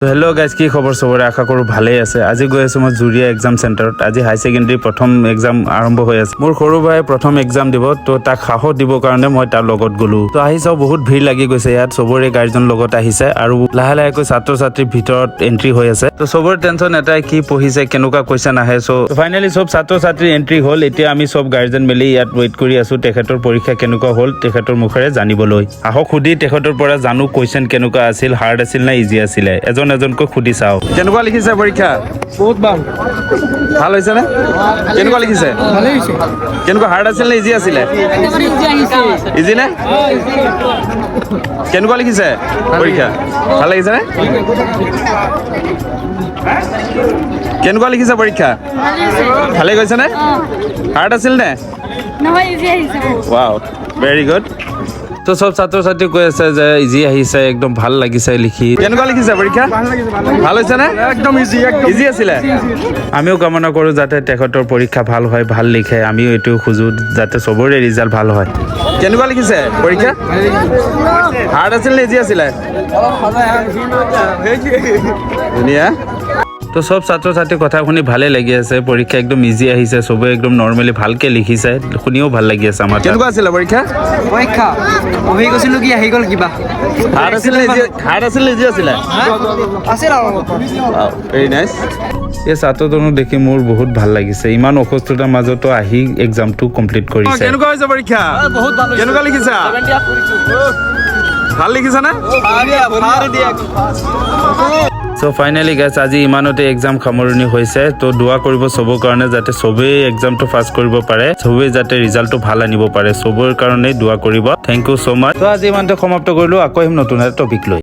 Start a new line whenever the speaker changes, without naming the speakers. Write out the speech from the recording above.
তো hello' guys, কি খবৰ চবৰে? আশা কৰোঁ ভালেই আছে। আজি গৈ আছোঁ মই জুৰিয়া এক্সাম চেণ্টাৰত। আজি হাই ছেকেণ্ডেৰী প্ৰথম এক্সাম আৰম্ভ হৈ আছে। মোৰ সৰু ভাই প্ৰথম এক্সাম দিব, তো তাক সাহস দিবৰ কাৰণে মই তাৰ লগত গ'লো। তো আহি চাওঁ বহুত ভিৰ লাগি গৈছে ইয়াত। চবৰে গাৰ্জেন লগত আহিছে আৰু লাহে লাহেকৈ ছাত্ৰ ছাত্ৰীৰ ভিতৰত এণ্ট্ৰি হৈ আছে। তো চবৰে টেনশ্যন এটাই, কি পঢ়িছে, কেনেকুৱা কুৱেশ্যন আহে। চ' ফাইনেলি চব ছাত্ৰ ছাত্ৰীৰ এণ্ট্ৰি হ'ল। এতিয়া আমি চব গাৰ্জেন মিলি ইয়াত ৱেইট কৰি আছোঁ তেখেতৰ পৰীক্ষা কেনেকুৱা হ'ল তেখেতৰ মুখেৰে জানিবলৈ। আহক সুধি তেখেতৰ পৰা জানো কুৱেশ্যন কেনেকুৱা আছিল, হাৰ্ড আছিল নে ইজি আছিলে। এজনকৈ সুধি চাওঁ। কেনেকুৱা লিখিছে পৰীক্ষা?
বহুত ভাল
ভাল হৈছে নে? কেনেকুৱা লিখিছে?
ভালেই হৈছে
কেনেকুৱা, হাৰ্ড আছিল নে ইজি আছিলে? ইজি নে? কেনেকুৱা লিখিছে পৰীক্ষা? ভাল লাগিছে নে? কেনেকুৱা লিখিছে পৰীক্ষা? ভালে গৈছে নে? হাৰ্ড আছিল নে? Wow, very good. তো চব ছাত্ৰ ছাত্ৰী কৈ আছে যে ইজি আহিছে, একদম ভাল লাগিছে লিখি। কেনেকুৱা লিখিছে পৰীক্ষা? ভাল হৈছে নে?
একদম
ইজি আছিলে। আমিও কামনা কৰোঁ যাতে তেখেতৰ পৰীক্ষা ভাল হয়, ভাল লিখে। আমিও এইটো খোজোঁ যাতে চবৰে ৰিজাল্ট ভাল হয়। কেনেকুৱা লিখিছে পৰীক্ষা? হাৰ্ড আছিল নে ইজি আছিলে? ধুনীয়া। তো চব ছাত্ৰ ছাত্ৰীৰ কথা শুনি ভালে লাগি আছে। পৰীক্ষা একদম ইজি আহিছে, চবে একদম নৰ্মেলি ভালকে লিখিছে, শুনিও ভাল লাগি আছে আমাৰ। কেনেকুৱা আছিলে পৰীক্ষা?
পৰীক্ষা পঢ়ি গৈছিলো কি আহি গ'ল কিবা
হাৰ্ড আছিল নে ইজি আছিলে?
আছিল আৰু
ভেৰি নাইচ। এই ছাত্ৰজনক দেখি মোৰ বহুত ভাল লাগিছে। ইমান অসুস্থতাৰ মাজতো আহি এক্সামটো কমপ্লিট কৰিছে। কেনেকুৱা হৈছে পৰীক্ষা?
বহুত ভাল
কেনেকুৱা লিখিছা? ভাল লিখিছা নে? চ' ফাইনেলি গাইজ, আজি ইমানতে এক্সাম সামৰণি হৈছে। তো দোৱা কৰিব চবৰ কাৰণে যাতে চবেই এক্সামটো পাছ কৰিব পাৰে, চবেই যাতে ৰিজাল্টটো ভাল আনিব পাৰে, চবৰ কাৰণেই দোৱা কৰিব। থেংক ইউ ছ' মাচ। তো আজি ইমানতে সমাপ্ত কৰিলোঁ। আকৌ আহিম নতুন এটা টপিক লৈ।